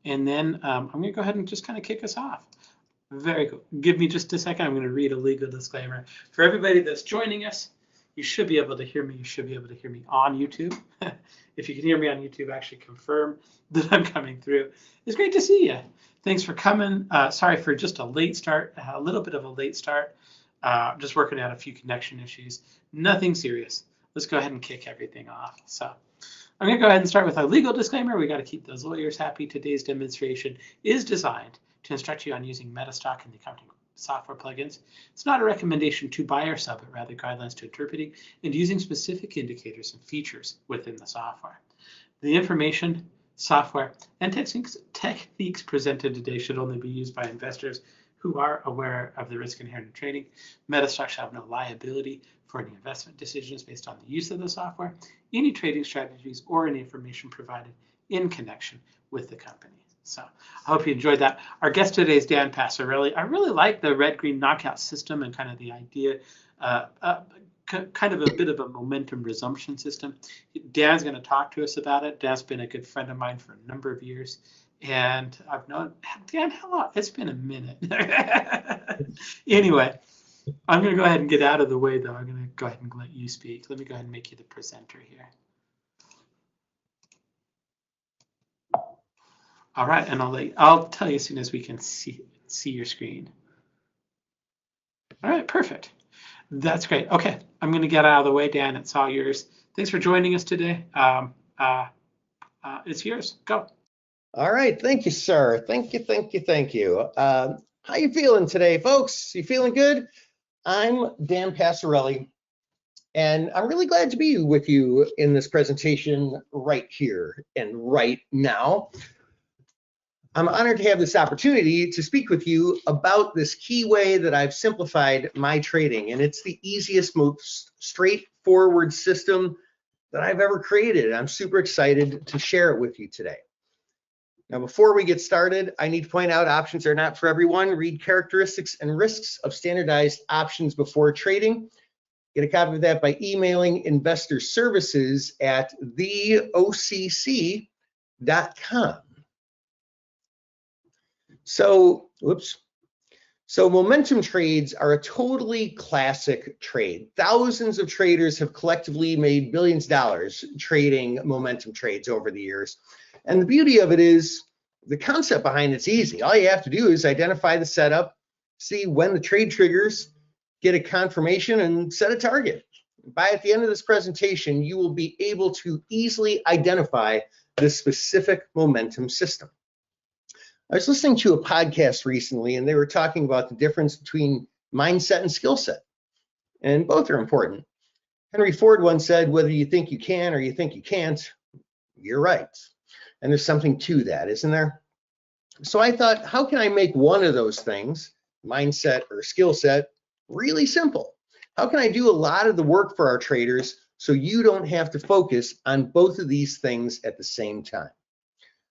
and then I'm going to go ahead and just kind of kick us off. Very cool. Give me just a second. I'm going to read a legal disclaimer. For everybody that's joining us, you should be able to hear me. You should be able to hear me on YouTube. If you can hear me on YouTube, actually confirm that I'm coming through. It's great to see you. Thanks for coming. Sorry for just a late start, a little bit of a late start. Just working out a few connection issues. Nothing serious. Let's go ahead and kick everything off. So I'm going to go ahead and start with a legal disclaimer. We got to keep those lawyers happy. Today's demonstration is designed to instruct you on using Metastock and the accounting software plugins. It's not a recommendation to buy or sell, but rather guidelines to interpreting and using specific indicators and features within the software. The information, software, and techniques presented today should only be used by investors who are aware of the risk inherent in trading. Metastock shall have no liability for any investment decisions based on the use of the software, any trading strategies, or any information provided in connection with the company. So I hope you enjoyed that. Our guest today is Dan Passarelli. I really like the red-green knockout system and kind of the idea, kind of a bit of a momentum resumption system. Dan's going to talk to us about it. Dan's been a good friend of mine for a number of years. And I've known Dan, how long? It's been a minute. Anyway, I'm going to go ahead and get out of the way, though. I'm going to go ahead and let you speak. Let me go ahead and make you the presenter here. All right, and I'll tell you as soon as we can see your screen. All right, perfect. That's great. Okay, I'm going to get out of the way, Dan. It's all yours. Thanks for joining us today. It's yours. Go. All right, thank you, sir. Thank you. How you feeling today, folks? You feeling good? I'm Dan Passarelli, and I'm really glad to be with you in this presentation right here and right now. I'm honored to have this opportunity to speak with you about this key way that I've simplified my trading, and it's the easiest, most straightforward system that I've ever created. I'm super excited to share it with you today. Now, before we get started, I need to point out options are not for everyone. Read characteristics and risks of standardized options before trading. Get a copy of that by emailing investorservices@theocc.com. So momentum trades are a totally classic trade. Thousands of traders have collectively made billions of dollars trading momentum trades over the years. And the beauty of it is the concept behind it's easy. All you have to do is identify the setup, see when the trade triggers, get a confirmation, and set a target. At the end of this presentation, you will be able to easily identify the specific momentum system. I was listening to a podcast recently, and they were talking about the difference between mindset and skill set, and both are important. Henry Ford once said, whether you think you can or you think you can't, you're right. And there's something to that, isn't there? So I thought, how can I make one of those things, mindset or skill set, really simple? How can I do a lot of the work for our traders so you don't have to focus on both of these things at the same time?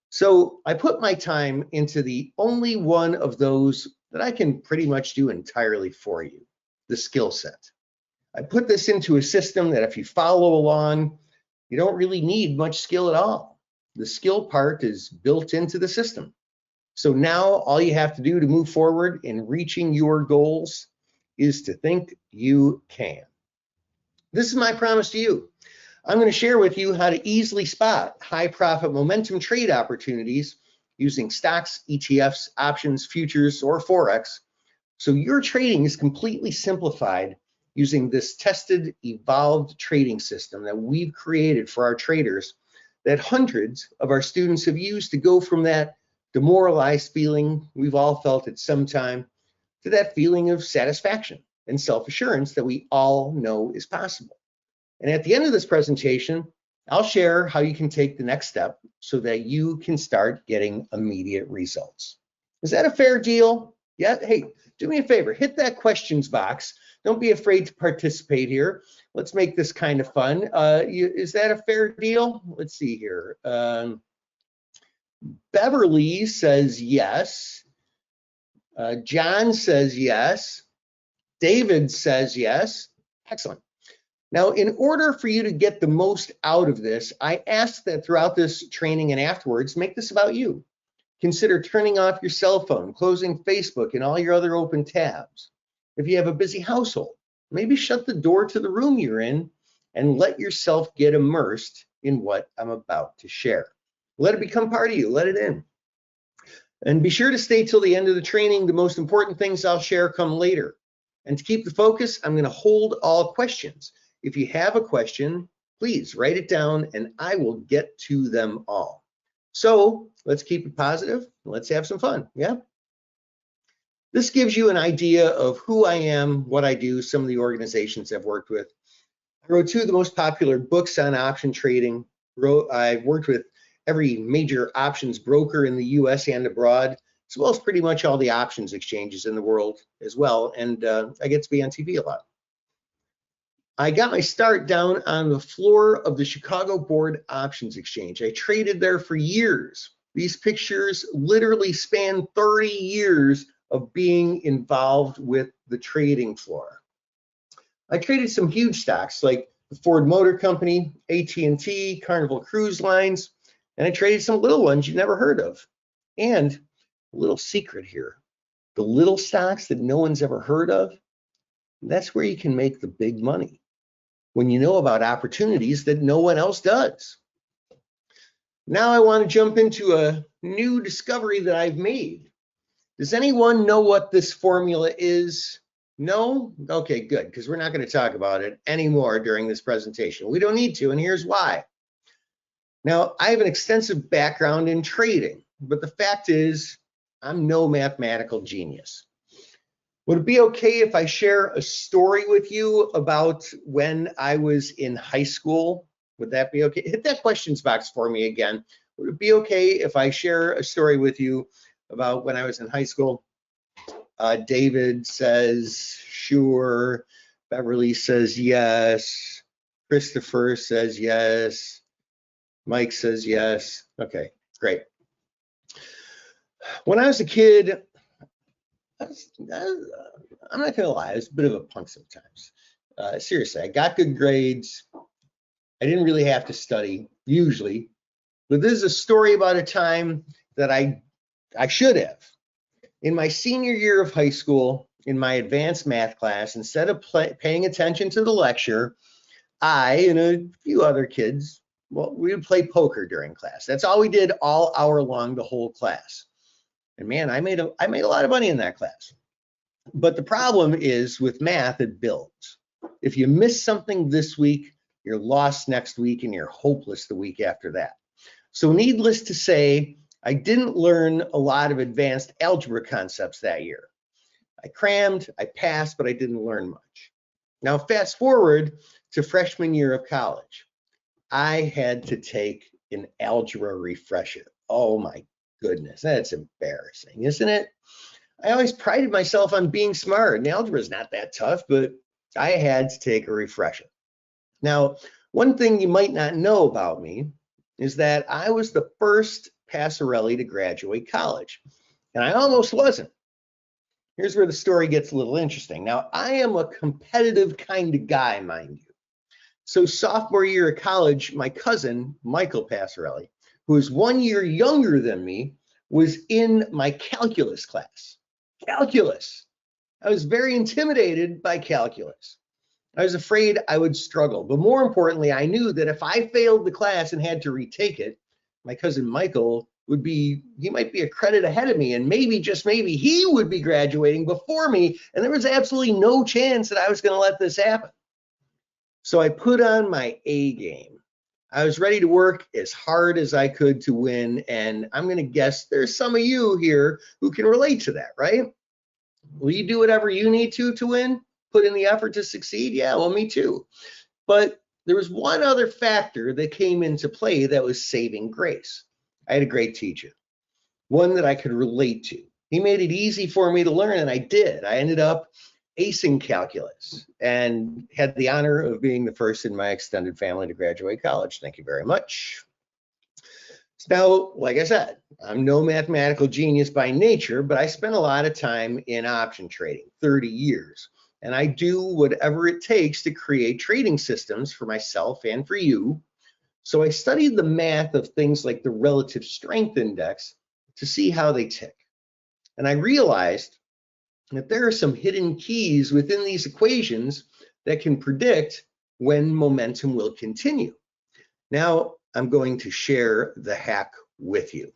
So I put my time into the only one of those that I can pretty much do entirely for you, the skill set. I put this into a system that if you follow along, you don't really need much skill at all. The skill part is built into the system. So now all you have to do to move forward in reaching your goals is to think you can. This is my promise to you. I'm going to share with you how to easily spot high profit momentum trade opportunities using stocks, ETFs, options, futures, or Forex. So your trading is completely simplified using this tested, evolved trading system that we've created for our traders that hundreds of our students have used to go from that demoralized feeling we've all felt at some time to that feeling of satisfaction and self-assurance that we all know is possible. And at the end of this presentation, I'll share how you can take the next step so that you can start getting immediate results. Is that a fair deal? Yeah, hey, do me a favor, hit that questions box. Don't be afraid to participate here. Let's make this kind of fun. Is that a fair deal? Let's see here. Beverly says yes. John says yes. David says yes. Excellent. Now, in order for you to get the most out of this, I ask that throughout this training and afterwards, make this about you. consider turning off your cell phone, closing Facebook and all your other open tabs. If you have a busy household, maybe shut the door to the room you're in and let yourself get immersed in what I'm about to share. Let it become part of you, let it in. And be sure to stay till the end of the training. The most important things I'll share come later. And to keep the focus, I'm going to hold all questions. If you have a question, please write it down and I will get to them all. So let's keep it positive. Let's have some fun. Yeah. This gives you an idea of who I am, what I do, some of the organizations I've worked with. I wrote 2 of the most popular books on option trading. I've worked with every major options broker in the US and abroad, as well as pretty much all the options exchanges in the world as well. And I get to be on TV a lot. I got my start down on the floor of the Chicago Board Options Exchange. I traded there for years. These pictures literally span 30 years of being involved with the trading floor. I traded some huge stocks like the Ford Motor Company, AT&T, Carnival Cruise Lines, and I traded some little ones you never heard of. And a little secret here, the little stocks that no one's ever heard of, that's where you can make the big money, when you know about opportunities that no one else does. Now I want to jump into a new discovery that I've made. Does anyone know what this formula is? No? Okay, good, because we're not going to talk about it anymore during this presentation. We don't need to, and here's why. Now, I have an extensive background in trading, but the fact is, I'm no mathematical genius. Would it be okay if I share a story with you about when I was in high school? Would that be okay? Hit that questions box for me again. Would it be okay if I share a story with you about when I was in high school? David says, sure. Beverly says, yes. Christopher says, yes. Mike says, yes. Okay, great. When I was a kid, I'm not gonna lie, I was a bit of a punk sometimes. Seriously, I got good grades. I didn't really have to study, usually. But this is a story about a time that I should have. In my senior year of high school, in my advanced math class, instead of paying attention to the lecture, I and a few other kids, well, we would play poker during class. That's all we did all hour long, the whole class. And man, I made a lot of money in that class. But the problem is with math, it builds. If you miss something this week, you're lost next week and you're hopeless the week after that. So needless to say, I didn't learn a lot of advanced algebra concepts that year. I crammed, I passed, but I didn't learn much. Now fast forward to freshman year of college. I had to take an algebra refresher. Oh my goodness, that's embarrassing, isn't it? I always prided myself on being smart, and algebra is not that tough, but I had to take a refresher. Now, one thing you might not know about me is that I was the first Passarelli to graduate college, and I almost wasn't. Here's where the story gets a little interesting. Now, I am a competitive kind of guy, mind you. So sophomore year of college, my cousin, Michael Passarelli, who is 1 year younger than me, was in my calculus class. Calculus. I was very intimidated by calculus. I was afraid I would struggle, but more importantly, I knew that if I failed the class and had to retake it, my cousin Michael he might be a credit ahead of me, and maybe, just maybe, he would be graduating before me, and there was absolutely no chance that I was going to let this happen. So I put on my A game. I was ready to work as hard as I could to win, and I'm going to guess there's some of you here who can relate to that, right? Will you do whatever you need to win? Put in the effort to succeed? Yeah, well, me too. But there was one other factor that came into play that was saving grace. I had a great teacher, one that I could relate to. He made it easy for me to learn, and I did. I ended up acing calculus and had the honor of being the first in my extended family to graduate college. Thank you very much. Now, like I said, I'm no mathematical genius by nature, but I spent a lot of time in option trading, 30 years. And I do whatever it takes to create trading systems for myself and for you. So I studied the math of things like the relative strength index to see how they tick. And I realized that there are some hidden keys within these equations that can predict when momentum will continue. Now, I'm going to share the hack with you.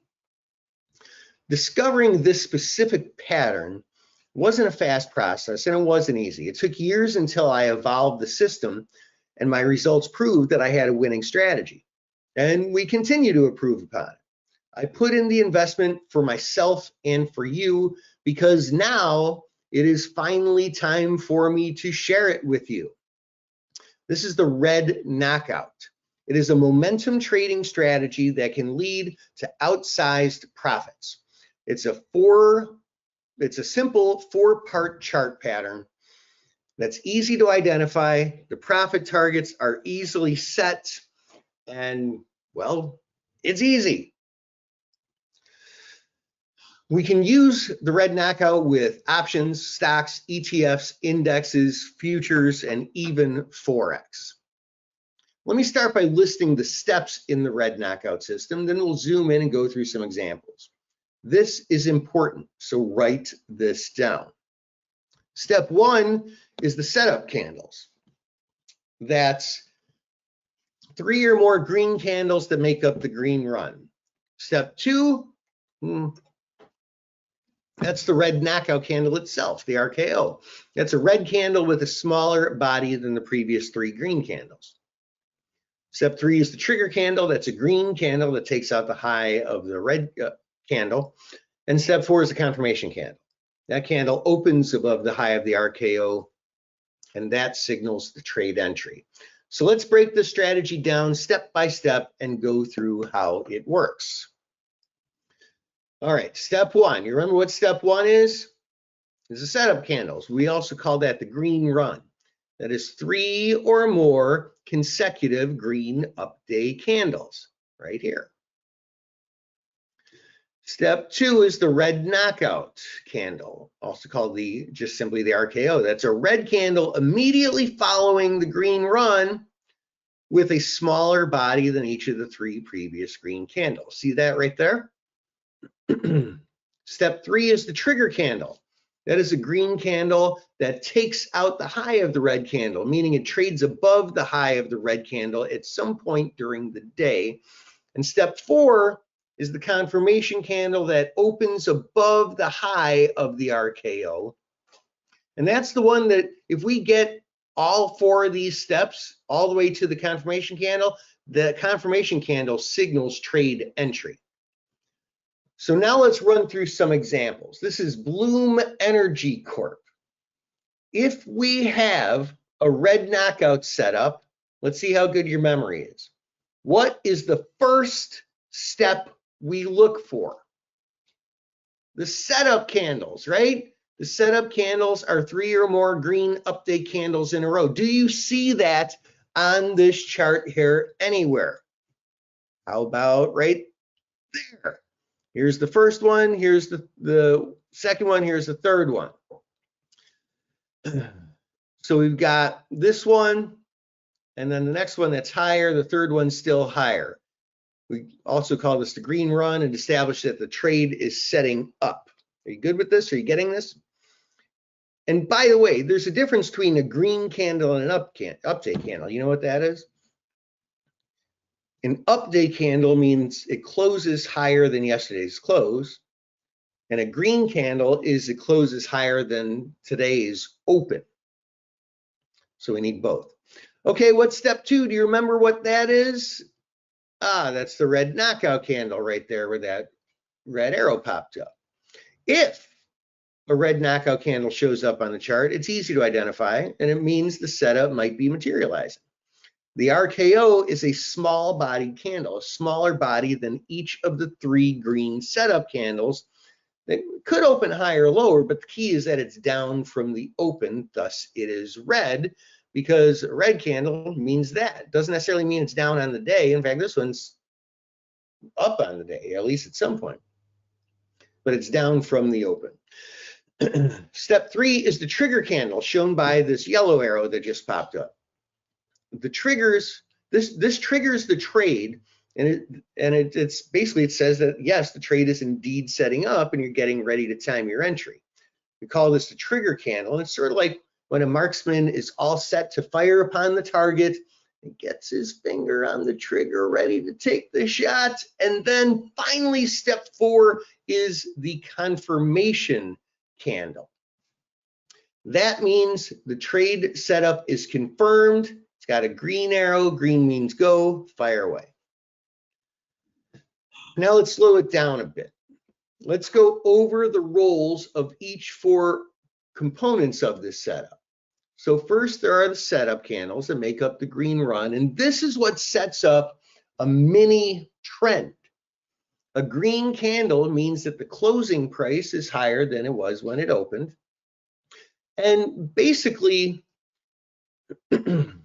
Discovering this specific pattern wasn't a fast process, and it wasn't easy. It took years until I evolved the system, and my results proved that I had a winning strategy. And we continue to improve upon it. I put in the investment for myself and for you because now it is finally time for me to share it with you. This is the red knockout. It is a momentum trading strategy that can lead to outsized profits. It's a simple 4-part chart pattern that's easy to identify. The profit targets are easily set, and well, it's easy. We can use the red knockout with options, stocks, ETFs, indexes, futures, and even Forex. Let me start by listing the steps in the red knockout system, then we'll zoom in and go through some examples. This is important, so write this down. Step 1 is the setup candles. That's 3 or more green candles that make up the green run. Step 2, that's the red knockout candle itself, the RKO. That's a red candle with a smaller body than the previous 3 green candles. Step 3 is the trigger candle. That's a green candle that takes out the high of the red candle. And step 4 is the confirmation candle. That candle opens above the high of the RKO, and that signals the trade entry. So let's break this strategy down step by step and go through how it works. All right, step 1. You remember what step 1 is? It's the setup candles. We also call that the green run. That is 3 or more consecutive green up day candles right here. Step 2 is the red knockout candle, also called just simply the RKO. That's a red candle immediately following the green run with a smaller body than each of the 3 previous green candles. See that right there? Step 3 is the trigger candle. That is a green candle that takes out the high of the red candle, meaning it trades above the high of the red candle at some point during the day. And step 4 is the confirmation candle that opens above the high of the RKO. And that's the one that if we get all 4 of these steps all the way to the confirmation candle signals trade entry. So now let's run through some examples. This is Bloom Energy Corp. If we have a red knockout setup, let's see how good your memory is. What is the first step we look for? The setup candles, right? The setup candles are 3 or more green update candles in a row. Do you see that on this chart here anywhere? How about right there? Here's the first one, here's the second one, here's the third one. So we've got this one, and then the next one that's higher, the third one's still higher. We also call this the green run and establish that the trade is setting up. Are you good with this? Are you getting this? And by the way, there's a difference between a green candle and an update candle. You know what that is? An update candle means it closes higher than yesterday's close, and a green candle is it closes higher than today's open. So we need both. Okay, what's step 2? Do you remember what that is? That's the red knockout candle right there where that red arrow popped up. If a red knockout candle shows up on the chart, it's easy to identify, and it means the setup might be materializing. The RKO is a small bodied candle, a smaller body than each of the 3 green setup candles that could open higher or lower, but the key is that it's down from the open, thus it is red, because a red candle means that. It doesn't necessarily mean it's down on the day. In fact, this one's up on the day, at least at some point, but it's down from the open. Step 3 is the trigger candle shown by this yellow arrow that just popped up. The triggers, this triggers the trade And it's basically, it says that yes, the trade is indeed setting up and you're getting ready to time your entry. We call this the trigger candle, and it's sort of like when a marksman is all set to fire upon the target and gets his finger on the trigger ready to take the shot. And then finally, step 4 is the confirmation candle. That means the trade setup is confirmed. It's got a green arrow. Green means go, fire away. Now let's slow it down a bit. Let's go over the roles of each 4 components of this setup. So first, there are the setup candles that make up the green run, and this is what sets up a mini trend. A green candle means that the closing price is higher than it was when it opened. And basically, the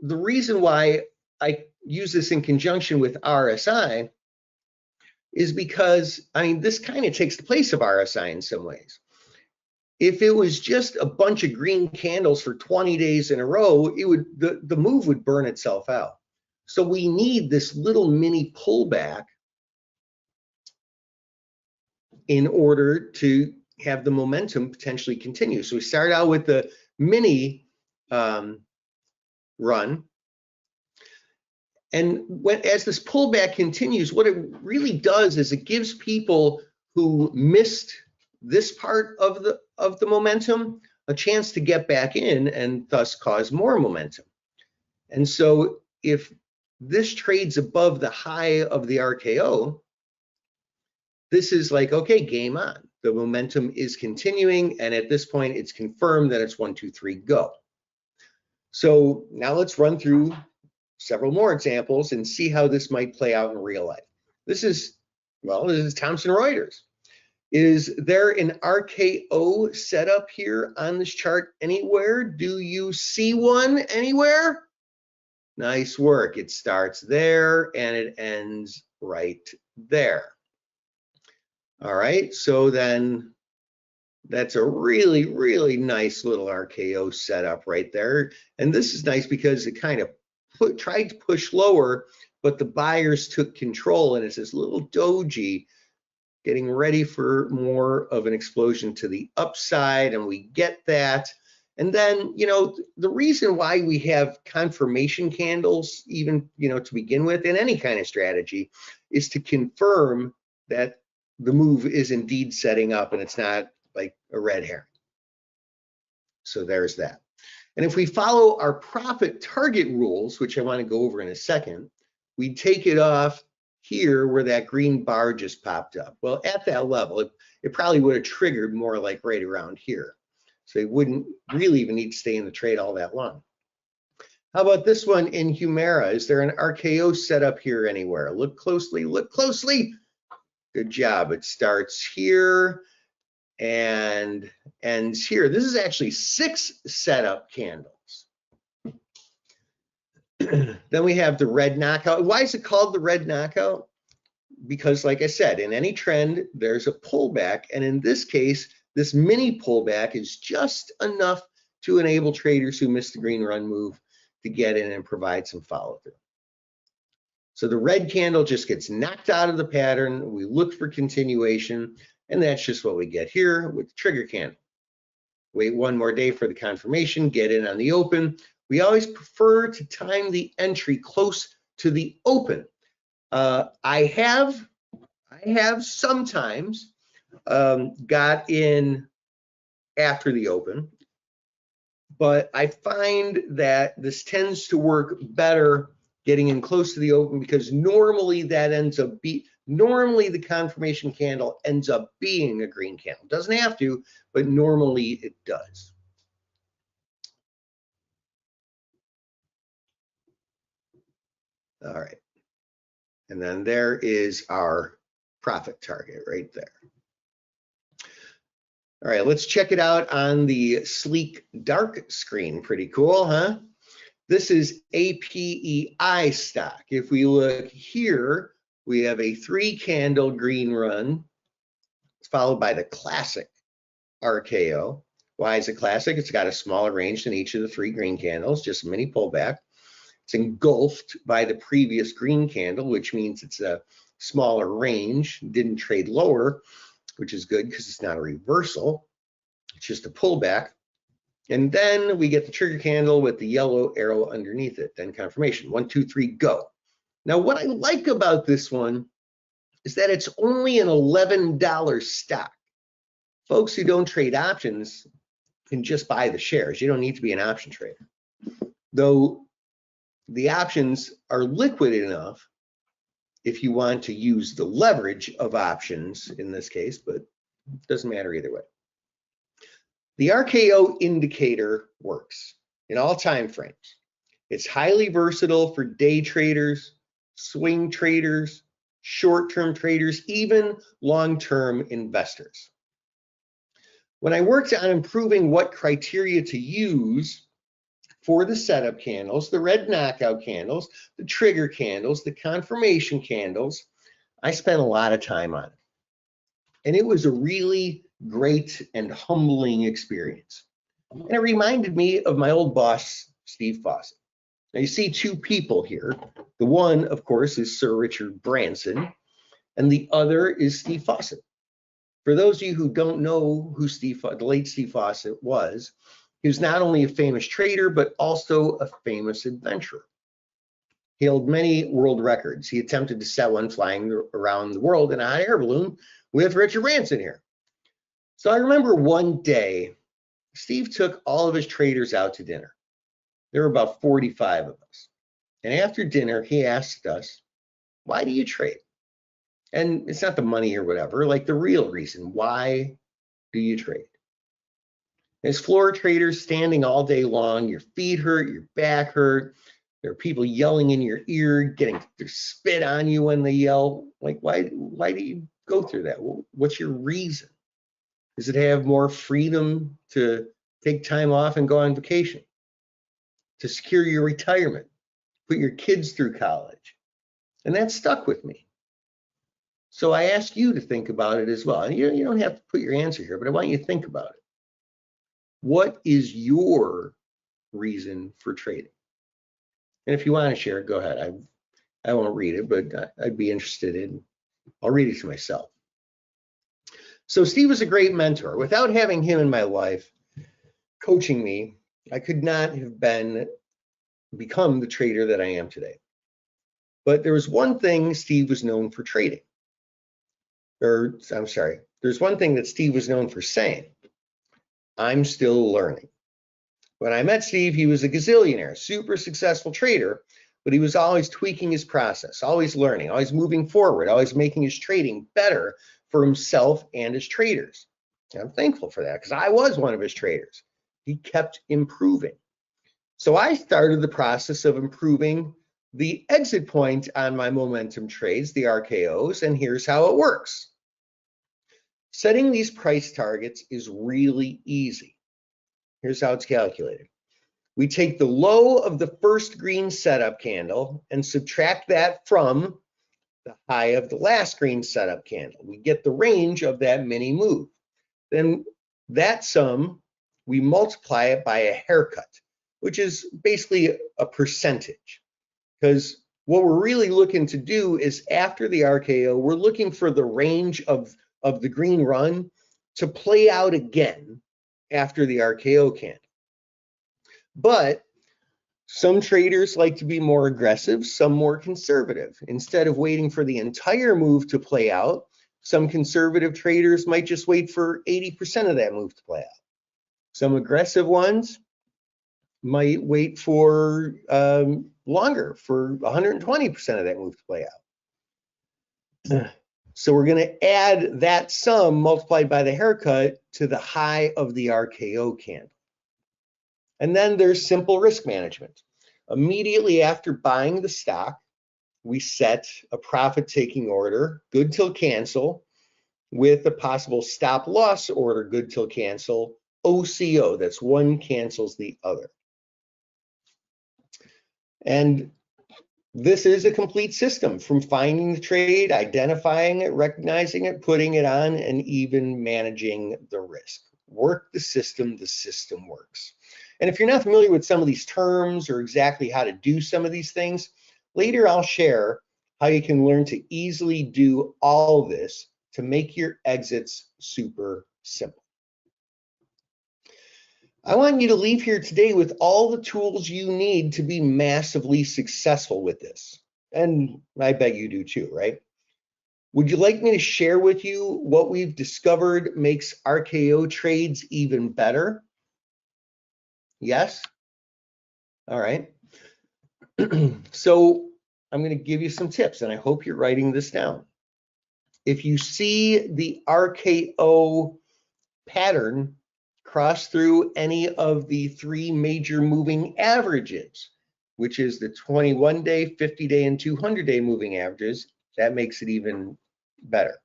reason why I use this in conjunction with RSI is because, I mean, this kind of takes the place of RSI in some ways. If it was just a bunch of green candles for 20 days in a row, it would the move would burn itself out. So we need this little mini pullback in order to have the momentum potentially continue. So we start out with the mini run. And as this pullback continues, what it really does is it gives people who missed this part of the momentum a chance to get back in and thus cause more momentum. And so if this trades above the high of the RKO, this is like, okay, game on. The momentum is continuing, and at this point, it's confirmed that it's 1, 2, 3, go. So now let's run through several more examples and see how this might play out in real life. This is Thomson Reuters. Is there an RKO setup here on this chart anywhere? Do you see one anywhere? Nice work. It starts there and it ends right there. All right, so then that's a really, really nice little RKO setup right there. And this is nice because it kind of tried to push lower, but the buyers took control, and it's this little doji getting ready for more of an explosion to the upside, and we get that. And then, you know, the reason why we have confirmation candles, even, you know, to begin with in any kind of strategy, is to confirm that the move is indeed setting up and it's not like a red herring. So there's that. And if we follow our profit target rules, which I want to go over in a second, we take it off here where that green bar just popped up. Well, at that level, it probably would have triggered more like right around here. So it wouldn't really even need to stay in the trade all that long. How about this one in Humira? Is there an RKO setup here anywhere? Look closely, look closely. Good job. It starts here and ends here. This is actually 6 setup candles. Then we have the red knockout. Why is it called the red knockout? Because like I said, in any trend, there's a pullback. And in this case, this mini pullback is just enough to enable traders who missed the green run move to get in and provide some follow through. So the red candle just gets knocked out of the pattern. We look for continuation, and that's just what we get here with the trigger candle. Wait one more day for the confirmation, get in on the open. We always prefer to time the entry close to the open. I have sometimes got in after the open, but I find that this tends to work better getting in close to the open, because normally that ends up normally the confirmation candle ends up being a green candle. Doesn't have to, but normally it does. All right. And then there is our profit target right there. All right, let's check it out on the sleek dark screen. Pretty cool, huh? This is APEI stock. If we look here, we have a 3 candle green run. It's followed by the classic RKO. Why is it classic? It's got a smaller range than each of the 3 green candles, just a mini pullback. It's engulfed by the previous green candle, which means it's a smaller range, didn't trade lower, which is good because it's not a reversal. It's just a pullback. And then we get the trigger candle with the yellow arrow underneath it, then confirmation, 1, 2, 3, go. Now, what I like about this one is that it's only an $11 stock. Folks who don't trade options can just buy the shares. You don't need to be an option trader. Though the options are liquid enough if you want to use the leverage of options in this case, but it doesn't matter either way. The RKO indicator works in all time frames. It's highly versatile for day traders, swing traders, short-term traders, even long-term investors. When I worked on improving what criteria to use for the setup candles, the red knockout candles, the trigger candles, the confirmation candles, I spent a lot of time on it. And it was a really great and humbling experience. And it reminded me of my old boss, Steve Fawcett. Now you see two people here. The one, of course, is Sir Richard Branson, and the other is Steve Fawcett. For those of you who don't know who the late Steve Fawcett was, he was not only a famous trader, but also a famous adventurer. He held many world records. He attempted to set one flying around the world in a hot air balloon with Richard Branson here. So I remember one day, Steve took all of his traders out to dinner. There were about 45 of us. And after dinner, he asked us, why do you trade? And it's not the money or whatever, like the real reason. Why do you trade? As floor traders standing all day long, your feet hurt, your back hurt. There are people yelling in your ear, getting their spit on you when they yell. Like, why do you go through that? What's your reason? Does it have more freedom to take time off and go on vacation? To secure your retirement? Put your kids through college? And that stuck with me. So I ask you to think about it as well. And you don't have to put your answer here, but I want you to think about it. What is your reason for trading? And if you want to share it, go ahead. I won't read it, but I'd be interested in, I'll read it to myself. So Steve was a great mentor. Without having him in my life coaching me, I could not have become the trader that I am today. But there was one thing Steve was known for trading. There's one thing that Steve was known for saying. I'm still learning. When I met Steve, he was a gazillionaire, super successful trader, but he was always tweaking his process, always learning, always moving forward, always making his trading better for himself and his traders. And I'm thankful for that because I was one of his traders. He kept improving. So I started the process of improving the exit point on my momentum trades, the RKOs, and here's how it works. Setting these price targets is really easy. Here's how it's calculated. We take the low of the first green setup candle and subtract that from the high of the last green setup candle. We get the range of that mini move. Then that sum, we multiply it by a haircut, which is basically a percentage. Because what we're really looking to do is after the RKO, we're looking for the range of the green run to play out again after the RKO candle. But some traders like to be more aggressive, some more conservative. Instead of waiting for the entire move to play out, some conservative traders might just wait for 80% of that move to play out. Some aggressive ones might wait for longer, for 120% of that move to play out. So we're going to add that sum multiplied by the haircut to the high of the RKO candle. And then there's simple risk management. Immediately after buying the stock, we set a profit-taking order, good till cancel, with a possible stop loss order, good till cancel, OCO. That's one cancels the other. And this is a complete system from finding the trade, identifying it, recognizing it, putting it on, and even managing the risk. Work the system works. And if you're not familiar with some of these terms or exactly how to do some of these things, later I'll share how you can learn to easily do all this to make your exits super simple. I want you to leave here today with all the tools you need to be massively successful with this. And I bet you do too, right? Would you like me to share with you what we've discovered makes RKO trades even better? Yes? All right. So I'm going to give you some tips, and I hope you're writing this down. If you see the RKO pattern cross through any of the three major moving averages, which is the 21-day, 50-day, and 200-day moving averages, that makes it even better.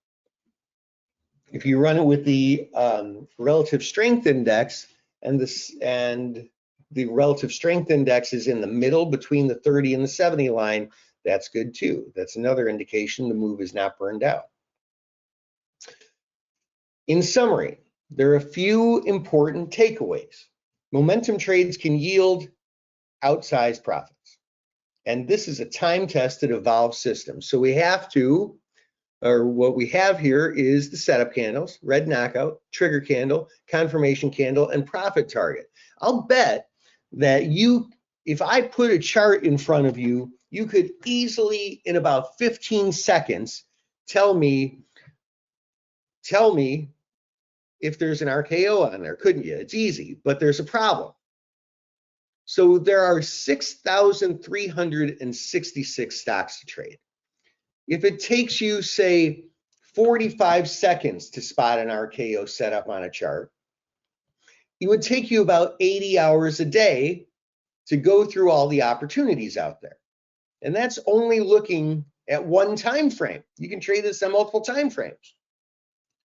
If you run it with the relative strength index, and the relative strength index is in the middle between the 30 and the 70 line, that's good too. That's another indication the move is not burned out. In summary, there are a few important takeaways. Momentum trades can yield outsized profits. And this is a time-tested, evolved system. So we have to, or what we have here is the setup candles, red knockout, trigger candle, confirmation candle, and profit target. I'll bet that if I put a chart in front of you, you could easily, in about 15 seconds, tell me if there's an RKO on there, couldn't you? It's easy, but there's a problem. So there are 6,366 stocks to trade. If it takes you, say, 45 seconds to spot an RKO setup on a chart, it would take you about 80 hours a day to go through all the opportunities out there. And that's only looking at one time frame. You can trade this on multiple time frames.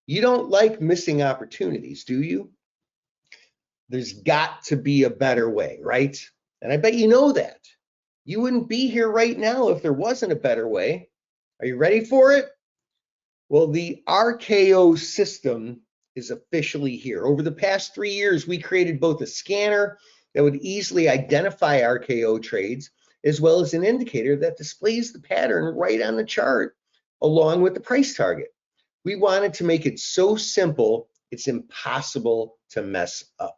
You don't like missing opportunities, do you? There's got to be a better way, right? And I bet you know that. You wouldn't be here right now if there wasn't a better way. Are you ready for it? Well, the RKO system is officially here. Over the past 3 years, we created both a scanner that would easily identify RKO trades, as well as an indicator that displays the pattern right on the chart, along with the price target. We wanted to make it so simple, it's impossible to mess up.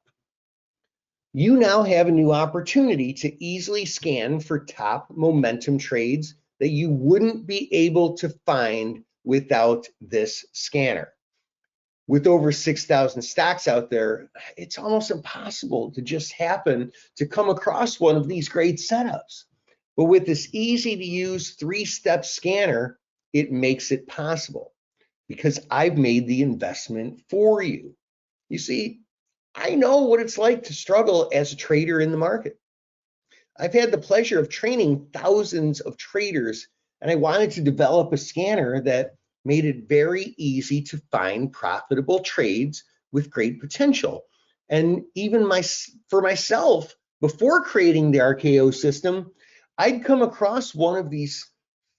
You now have a new opportunity to easily scan for top momentum trades that you wouldn't be able to find without this scanner. With over 6,000 stocks out there, it's almost impossible to just happen to come across one of these great setups. But with this easy to use 3-step scanner, it makes it possible because I've made the investment for you. You see, I know what it's like to struggle as a trader in the market. I've had the pleasure of training thousands of traders, and I wanted to develop a scanner that made it very easy to find profitable trades with great potential. And even for myself, before creating the RKO system, I'd come across one of these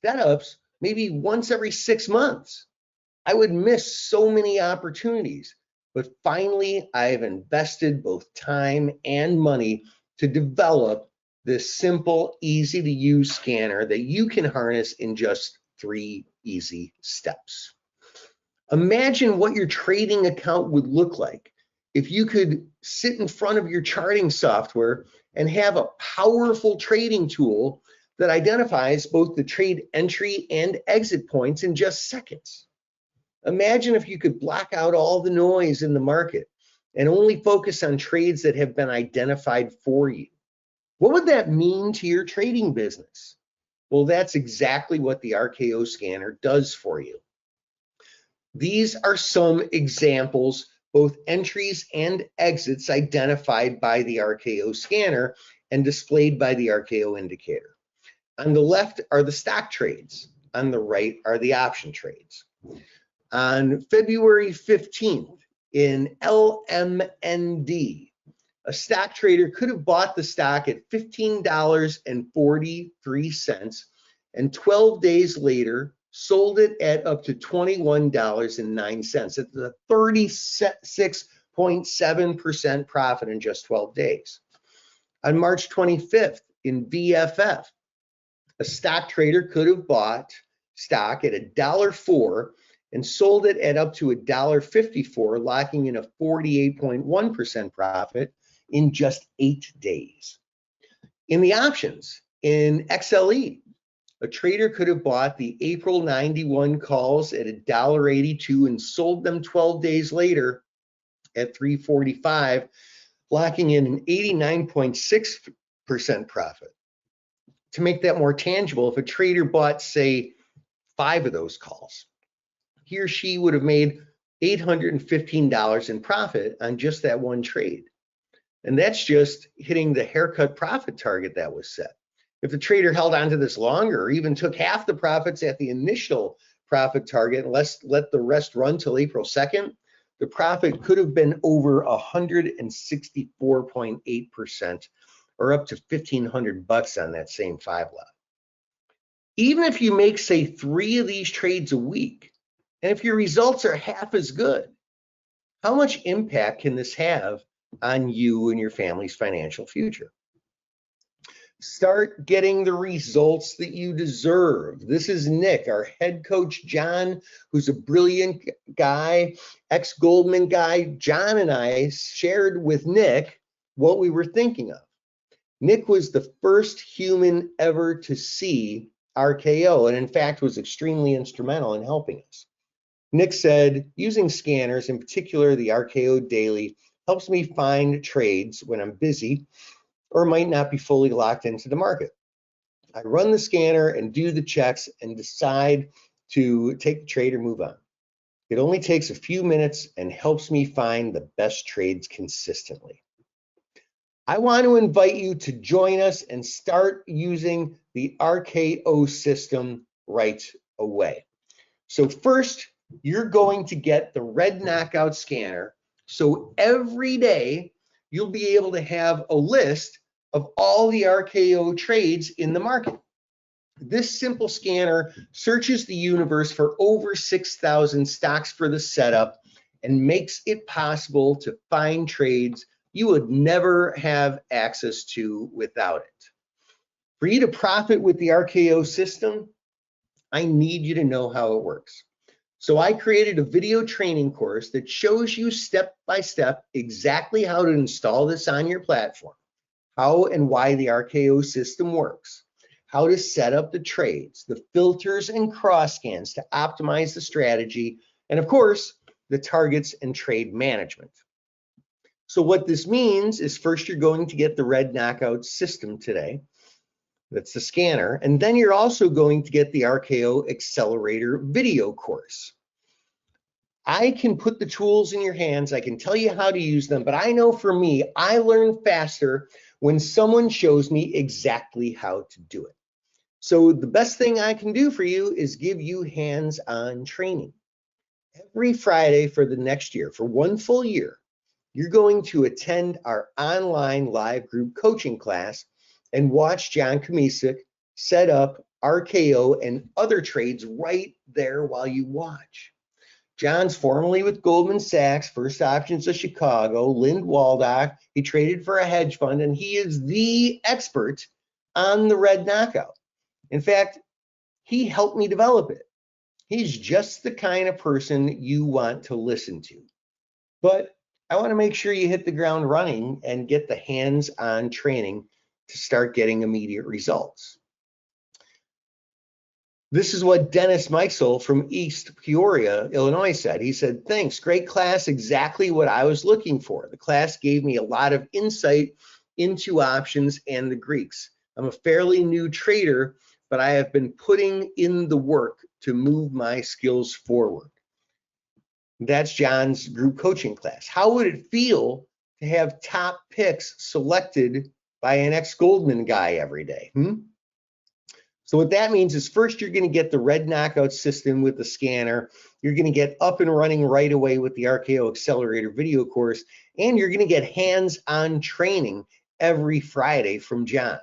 setups maybe once every 6 months. I would miss so many opportunities, but finally I've invested both time and money to develop this simple, easy to use scanner that you can harness in just 3 easy steps. Imagine what your trading account would look like if you could sit in front of your charting software and have a powerful trading tool that identifies both the trade entry and exit points in just seconds. Imagine if you could block out all the noise in the market and only focus on trades that have been identified for you. What would that mean to your trading business? Well, that's exactly what the RKO scanner does for you. These are some examples, both entries and exits identified by the RKO scanner and displayed by the RKO indicator. On the left are the stock trades. On the right are the option trades. On February 15th in LMND, a stock trader could have bought the stock at $15.43 and 12 days later sold it at up to $21.09. It's a 36.7% profit in just 12 days. On March 25th in VFF, a stock trader could have bought stock at $1.04 and sold it at up to $1.54, locking in a 48.1% profit in just 8 days. In the options, in XLE, a trader could have bought the April 91 calls at $1.82 and sold them 12 days later at $3.45, locking in an 89.6% profit. To make that more tangible, if a trader bought, say, 5 of those calls, he or she would have made $815 in profit on just that one trade. And that's just hitting the haircut profit target that was set. If the trader held on to this longer, or even took half the profits at the initial profit target and let the rest run till April 2nd, the profit could have been over 164.8%, or up to $1,500 on that same 5 lot. Even if you make, say, 3 of these trades a week, and if your results are half as good, how much impact can this have on you and your family's financial future? Start getting the results that you deserve. This is Nick, our head coach, John, who's a brilliant guy, ex-Goldman guy. John and I shared with Nick what we were thinking of. Nick was the first human ever to see RKO, and in fact was extremely instrumental in helping us. Nick said, using scanners, in particular the RKO Daily, helps me find trades when I'm busy or might not be fully locked into the market. I run the scanner and do the checks and decide to take the trade or move on. It only takes a few minutes and helps me find the best trades consistently. I want to invite you to join us and start using the RKO system right away. So first, you're going to get the red knockout scanner. So every day, you'll be able to have a list of all the RKO trades in the market. This simple scanner searches the universe for over 6,000 stocks for the setup and makes it possible to find trades you would never have access to without it. For you to profit with the RKO system, I need you to know how it works. So I created a video training course that shows you step by step exactly how to install this on your platform, how and why the RKO system works, how to set up the trades, the filters and cross scans to optimize the strategy, and of course, the targets and trade management. So what this means is first you're going to get the red knockout system today. That's the scanner. And then you're also going to get the RKO Accelerator video course. I can put the tools in your hands. I can tell you how to use them, but I know for me, I learn faster when someone shows me exactly how to do it. So the best thing I can do for you is give you hands-on training. Every Friday for the next year, for 1 full year, you're going to attend our online live group coaching class and watch John Kamisic set up RKO and other trades right there while you watch. John's formerly with Goldman Sachs, First Options of Chicago, Lind Waldock. He traded for a hedge fund, and he is the expert on the red knockout. In fact, he helped me develop it. He's just the kind of person you want to listen to. But I want to make sure you hit the ground running and get the hands-on training to start getting immediate results. This is what Dennis Meisel from East Peoria, Illinois said. He said, thanks, great class, exactly what I was looking for. The class gave me a lot of insight into options and the Greeks. I'm a fairly new trader, but I have been putting in the work to move my skills forward. That's John's group coaching class. How would it feel to have top picks selected by an ex-Goldman guy every day? So what that means is first you're going to get the red knockout system with the scanner. You're going to get up and running right away with the RKO Accelerator video course, and you're going to get hands-on training every Friday from John.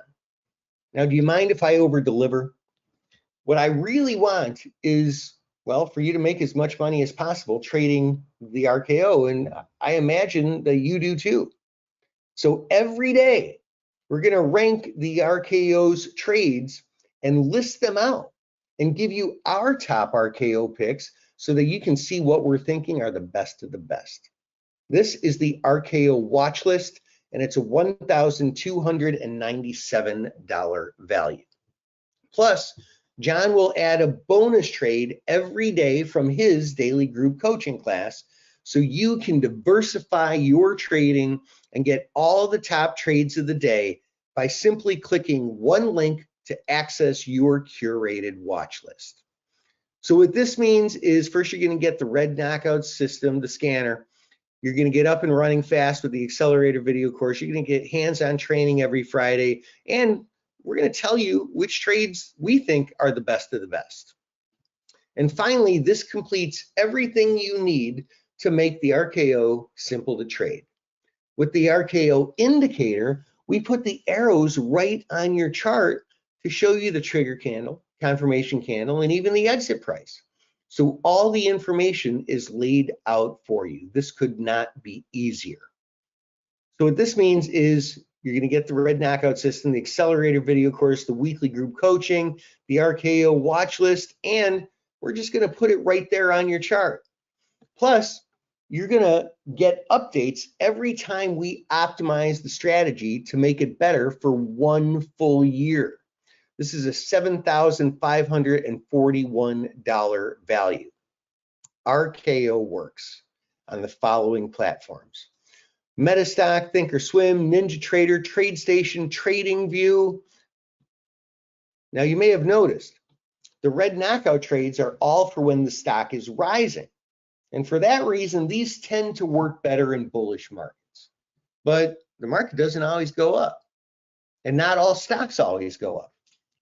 Now, do you mind if I over-deliver? What I really want is, well, for you to make as much money as possible trading the RKO, and I imagine that you do too. So every day, We're going to rank the RKO's trades and list them out and give you our top RKO picks so that you can see what we're thinking are the best of the best. This is the RKO watch list, and it's a $1,297 value. Plus, John will add a bonus trade every day from his daily group coaching class so you can diversify your trading and get all the top trades of the day by simply clicking one link to access your curated watch list. So what this means is first you're going to get the red knockout system, the scanner. You're going to get up and running fast with the accelerator video course. You're going to get hands-on training every Friday, and we're going to tell you which trades we think are the best of the best. And finally, this completes everything you need to make the RKO simple to trade. With the RKO indicator, we put the arrows right on your chart to show you the trigger candle, confirmation candle, and even the exit price. So all the information is laid out for you. This could not be easier. So what this means is you're going to get the red knockout system, the accelerator video course, the weekly group coaching, the RKO watch list, and we're just going to put it right there on your chart. Plus, you're going to get updates every time we optimize the strategy to make it better for one full year. This is a $7,541 value. RKO works on the following platforms: Metastock, Thinkorswim, NinjaTrader, TradeStation, TradingView. Now you may have noticed the red knockout trades are all for when the stock is rising. And for that reason, these tend to work better in bullish markets. But the market doesn't always go up, and not all stocks always go up.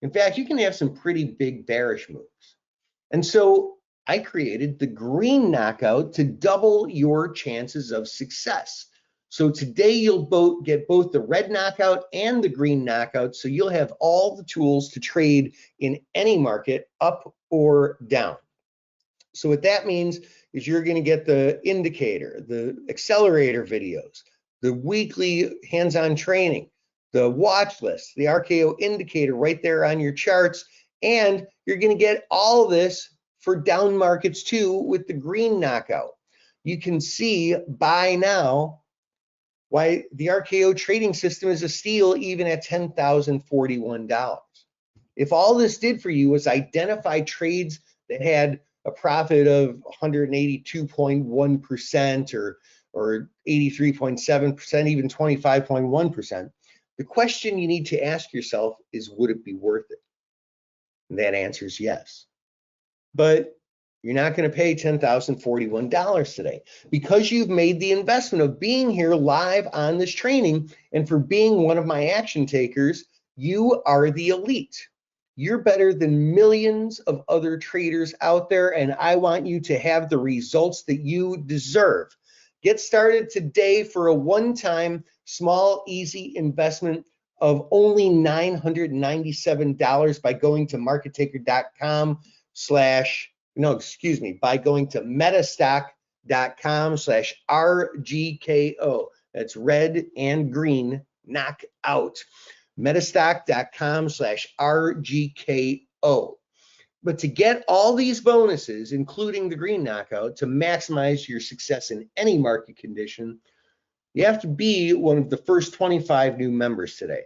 In fact, you can have some pretty big bearish moves. And so I created the green knockout to double your chances of success. So today you'll get both the red knockout and the green knockout, so you'll have all the tools to trade in any market, up or down. So what that means is you're going to get the indicator, the accelerator videos, the weekly hands-on training, the watch list, the RKO indicator right there on your charts, and you're going to get all this for down markets too with the green knockout. You can see by now why the RKO trading system is a steal even at $10,041. If all this did for you was identify trades that had a profit of 182.1% or 83.7%, even 25.1%, the question you need to ask yourself is, would it be worth it? And that answer is yes. But you're not going to pay $10,041 today because you've made the investment of being here live on this training, and for being one of my action takers, you are the elite. You're better than millions of other traders out there, and I want you to have the results that you deserve. Get started today for a one-time, small, easy investment of only $997 by going to markettaker.com by going to metastock.com/RGKO. That's red and green knockout. Metastock.com/RGKO. But to get all these bonuses, including the green knockout, to maximize your success in any market condition, you have to be one of the first 25 new members today.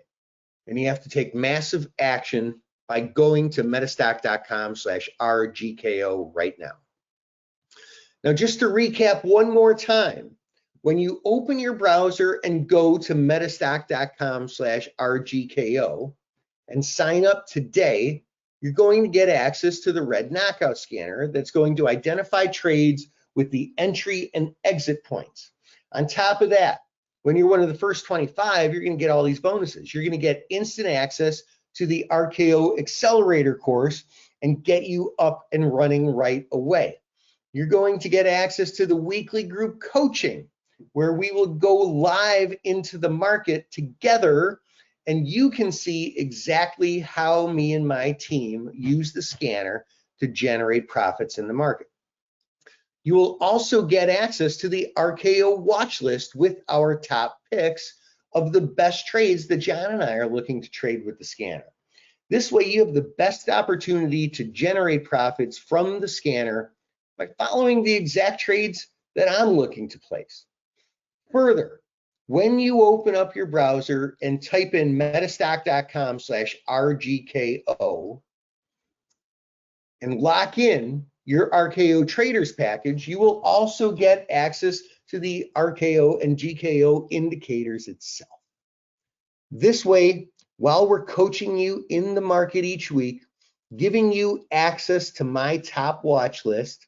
And you have to take massive action by going to metastock.com/RGKO right now. Now, just to recap one more time, when you open your browser and go to metastock.com/RGKO and sign up today, you're going to get access to the red knockout scanner that's going to identify trades with the entry and exit points. On top of that, when you're one of the first 25, you're going to get all these bonuses. You're going to get instant access to the RKO accelerator course and get you up and running right away. You're going to get access to the weekly group coaching, where we will go live into the market together, and you can see exactly how me and my team use the scanner to generate profits in the market. You will also get access to the RKO watch list with our top picks, of the best trades that John and I are looking to trade with the scanner. This way you have the best opportunity to generate profits from the scanner by following the exact trades that I'm looking to place. Further, when you open up your browser and type in metastock.com/RGKO and lock in your RKO traders package, you will also get access to the RKO and GKO indicators itself. This way, while we're coaching you in the market each week, giving you access to my top watch list,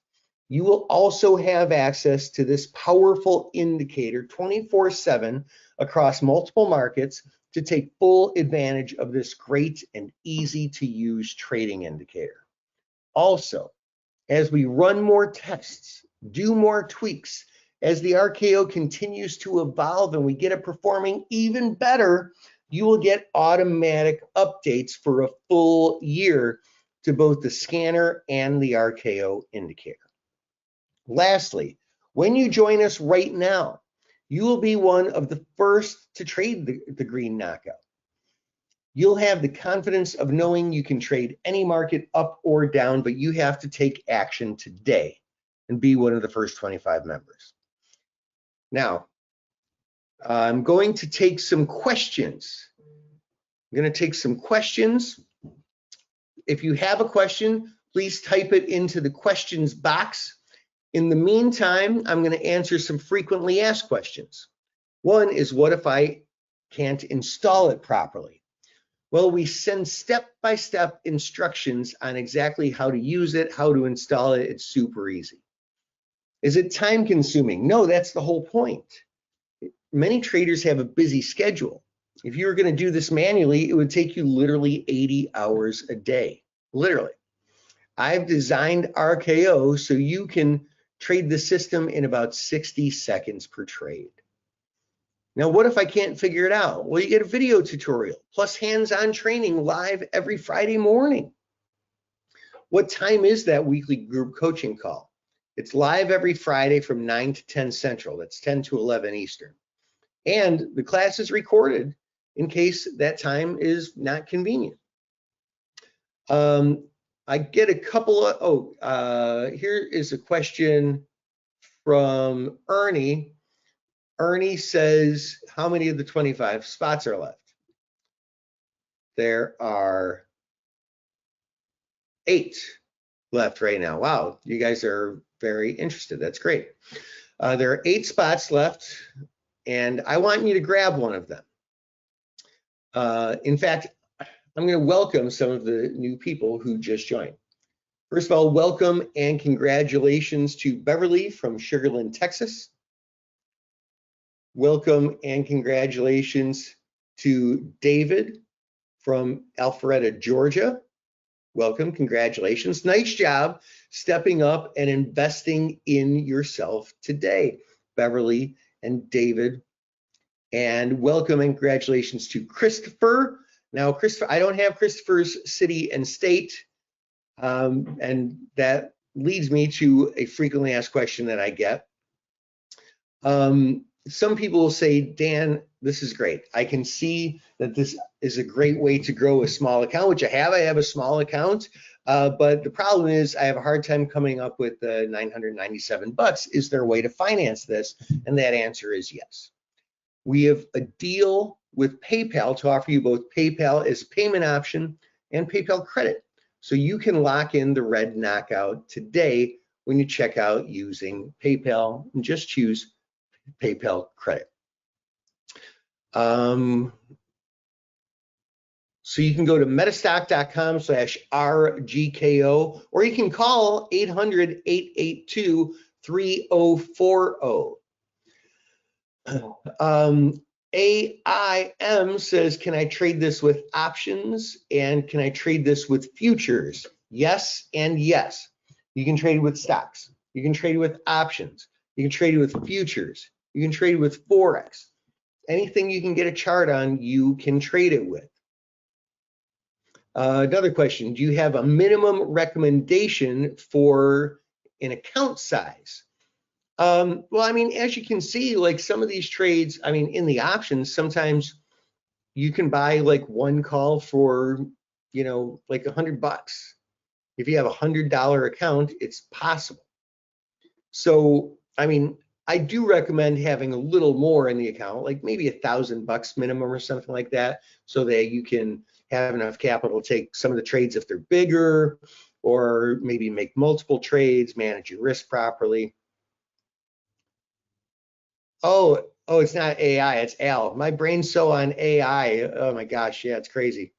you will also have access to this powerful indicator 24/7 across multiple markets to take full advantage of this great and easy to use trading indicator. Also, as we run more tests, do more tweaks, as the RKO continues to evolve and we get it performing even better, you will get automatic updates for a full year to both the scanner and the RKO indicator. Lastly, when you join us right now, you will be one of the first to trade the green knockout. You'll have the confidence of knowing you can trade any market up or down, but you have to take action today and be one of the first 25 members. Now, I'm going to take some questions. If you have a question, please type it into the questions box. In the meantime, I'm going to answer some frequently asked questions. One is, what if I can't install it properly? Well, we send step-by-step instructions on exactly how to use it, how to install it. It's super easy. Is it time consuming? No, that's the whole point. Many traders have a busy schedule. If you were going to do this manually, it would take you literally 80 hours a day, literally. I've designed RKO so you can trade the system in about 60 seconds per trade. Now, what if I can't figure it out? Well, you get a video tutorial plus hands-on training live every Friday morning. What time is that weekly group coaching call? It's live every Friday from 9 to 10 Central. That's 10 to 11 Eastern. And the class is recorded in case that time is not convenient. I get a couple of, here is a question from Ernie. Ernie says, how many of the 25 spots are left? There are 8 left right now. Wow, you guys are very interested. That's great. There are 8 spots left, and I want you to grab one of them. In fact, I'm going to welcome some of the new people who just joined. First of all, welcome and congratulations to Beverly from Sugar Land, Texas. Welcome and congratulations to David from Alpharetta, Georgia. Welcome, congratulations. Nice job stepping up and investing in yourself today, Beverly and David. And welcome and congratulations to Christopher. Now, Christopher, I don't have Christopher's city and state, and that leads me to a frequently asked question that I get. Some people will say, Dan, this is great. I can see that this is a great way to grow a small account, which I have. I have a small account, but the problem is I have a hard time coming up with the $997. Is there a way to finance this? And that answer is yes. We have a deal with PayPal to offer you both PayPal as a payment option and PayPal credit. So you can lock in the red knockout today when you check out using PayPal and just choose PayPal credit. So you can go to metastock.com/RGKO, or you can call 800-882-3040. AIM says, can I trade this with options and can I trade this with futures? Yes and yes. You can trade with stocks. You can trade with options. You can trade with futures. You can trade with Forex. Anything you can get a chart on, you can trade it with. Another question, do you have a minimum recommendation for an account size? Well, I mean, as you can see, like some of these trades, I mean, in the options, sometimes you can buy like one call for, you know, like $100. If you have $100 account, it's possible. So, I mean, I do recommend having a little more in the account, like maybe $1,000 minimum or something like that, so that you can have enough capital to take some of the trades if they're bigger, or maybe make multiple trades, manage your risk properly. Oh, it's not AI, it's Al. My brain's so on AI. Oh my gosh, yeah, it's crazy.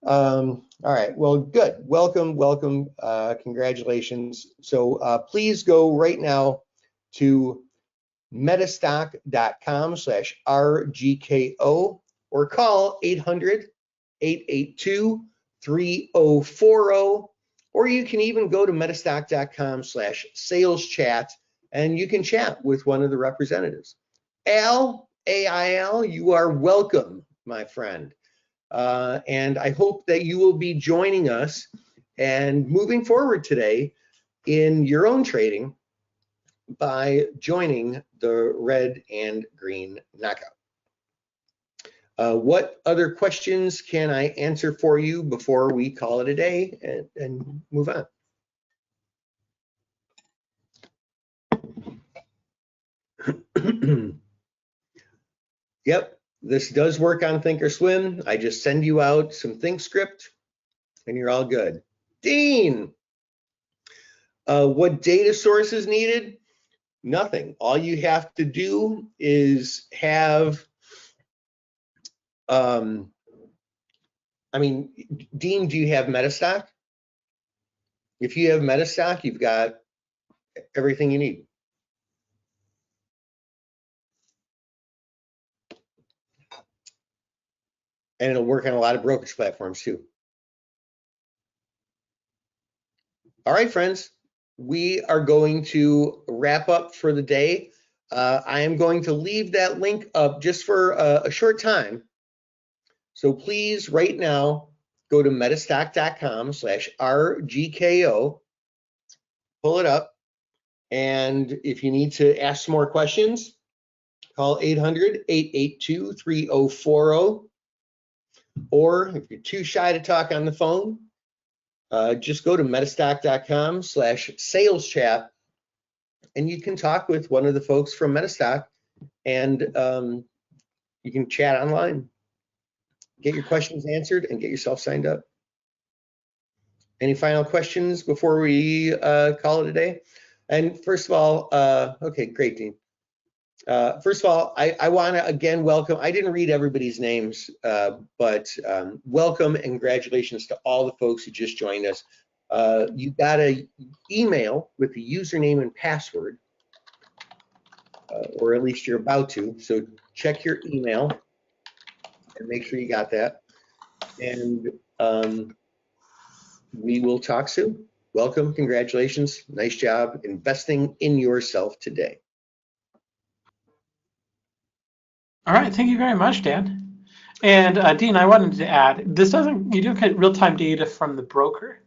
All right, well, good. Welcome. Congratulations. So please go right now to metastock.com/RGKO or call 800-882-3040, or you can even go to metastock.com/sales-chat and you can chat with one of the representatives. Al, AIL, you are welcome, my friend. And I hope that you will be joining us and moving forward today in your own trading by joining the red and green knockout. What other questions can I answer for you before we call it a day and move on? Yep, this does work on Thinkorswim. I just send you out some ThinkScript and you're all good. Dean, what data source is needed? Nothing. All you have to do is have, I mean, Dean, do you have Metastock? If you have Metastock, you've got everything you need. And it'll work on a lot of brokerage platforms too. All right, friends, we are going to wrap up for the day. I am going to leave that link up just for a short time. So please, right now, go to metastock.com/RGKO, pull it up, and if you need to ask some more questions, call 800-882-3040, or if you're too shy to talk on the phone, just go to metastock.com/sales-chat, and you can talk with one of the folks from Metastock, and you can chat online. Get your questions answered and get yourself signed up. Any final questions before we call it a day? And first of all, okay, great, Dean. First of all, I want to again welcome, I didn't read everybody's names, but welcome and congratulations to all the folks who just joined us. You got an email with the username and password, or at least you're about to, so check your email and make sure you got that. And we will talk soon. Welcome, congratulations, nice job investing in yourself today. All right, thank you very much, Dan. And Dean, I wanted to add, this doesn't, you don't get real-time data from the broker.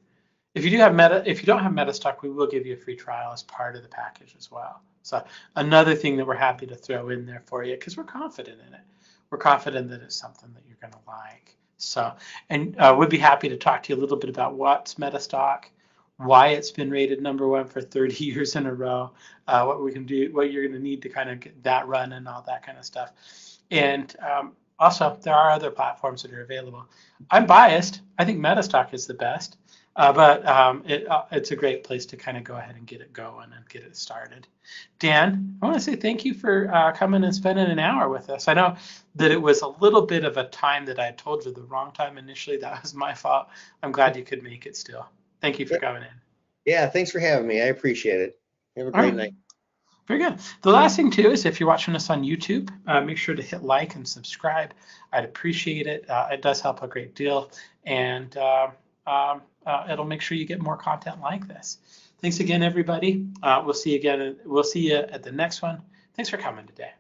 If you don't have Metastock, we will give you a free trial as part of the package as well. So another thing that we're happy to throw in there for you, because we're confident in it. We're confident that it's something that you're going to like. So, and we'd be happy to talk to you a little bit about what's Metastock, why it's been rated #1 for 30 years in a row, what we can do, what you're going to need to kind of get that run and all that kind of stuff. And also, there are other platforms that are available. I'm biased. I think Metastock is the best. But it's a great place to kind of go ahead and get it going and get it started. Dan, I want to say thank you for coming and spending an hour with us. I know that it was a little bit of a time that I told you the wrong time initially. That was my fault. I'm glad you could make it still. Thank you for coming in. Yeah, thanks for having me. I appreciate it. Have a great night. Very good. The last thing too is if you're watching us on YouTube, make sure to hit like and subscribe. I'd appreciate it. It does help a great deal. And it'll make sure you get more content like this. Thanks again, everybody. We'll see you again. We'll see you at the next one. Thanks for coming today.